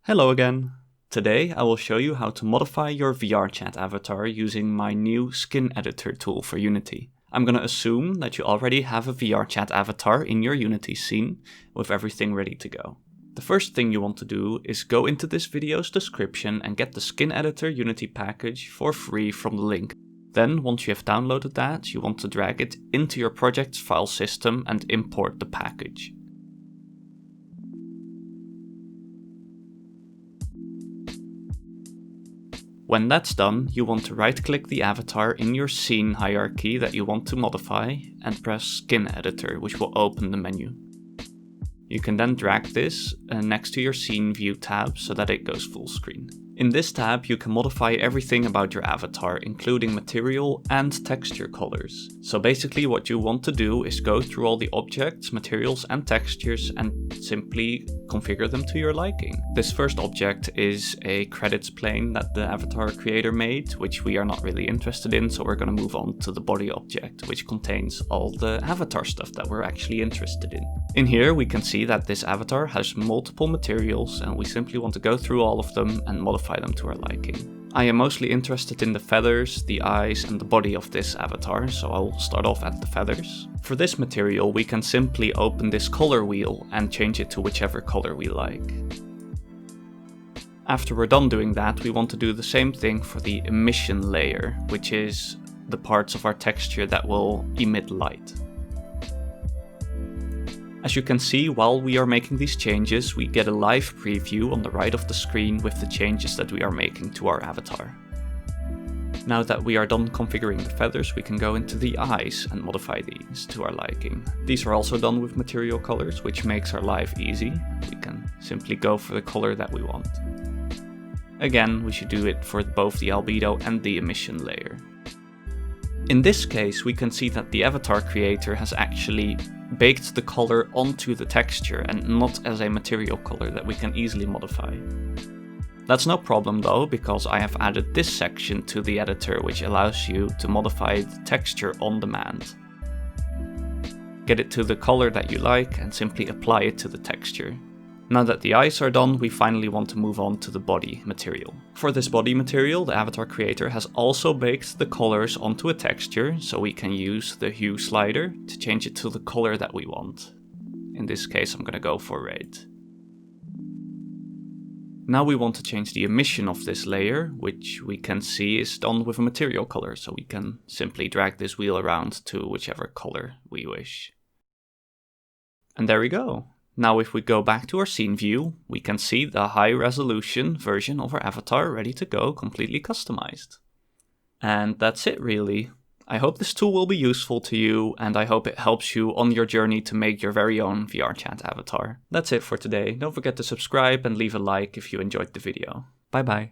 Hello again! Today I will show you how to modify your VRChat avatar using my new SkinEdit tool for Unity. I'm gonna assume that you already have a VRChat avatar in your Unity scene with everything ready to go. The first thing you want to do is go into this video's description and get the SkinEdit Unity package for free from the link. Then, once you have downloaded that, you want to drag it into your project's file system and import the package. When that's done, you want to right-click the avatar in your scene hierarchy that you want to modify and press Skin Editor, which will open the menu. You can then drag this next to your scene view tab so that it goes full screen. In this tab, you can modify everything about your avatar, including material and texture colors. So basically what you want to do is go through all the objects, materials and textures and simply configure them to your liking. This first object is a credits plane that the avatar creator made, which we are not really interested in, so we're going to move on to the body object, which contains all the avatar stuff that we're actually interested in. In here we can see that this avatar has multiple materials and we simply want to go through all of them and modify them to our liking. I am mostly interested in the feathers, the eyes and the body of this avatar, so I'll start off at the feathers. For this material we can simply open this color wheel and change it to whichever color we like. After we're done doing that, we want to do the same thing for the emission layer, which is the parts of our texture that will emit light. As you can see, while we are making these changes, we get a live preview on the right of the screen with the changes that we are making to our avatar. Now that we are done configuring the feathers, we can go into the eyes and modify these to our liking. These are also done with material colors, which makes our life easy. We can simply go for the color that we want. Again, we should do it for both the albedo and the emission layer. In this case, we can see that the avatar creator has actually baked the color onto the texture and not as a material color that we can easily modify. That's no problem though, because I have added this section to the editor which allows you to modify the texture on demand. Get it to the color that you like and simply apply it to the texture. Now that the eyes are done, we finally want to move on to the body material. For this body material, the avatar creator has also baked the colors onto a texture, so we can use the hue slider to change it to the color that we want. In this case, I'm gonna go for red. Now we want to change the emission of this layer, which we can see is done with a material color, so we can simply drag this wheel around to whichever color we wish. And there we go. Now if we go back to our scene view, we can see the high resolution version of our avatar ready to go, completely customized. And that's it really. I hope this tool will be useful to you, and I hope it helps you on your journey to make your very own VRChat avatar. That's it for today. Don't forget to subscribe and leave a like if you enjoyed the video. Bye bye.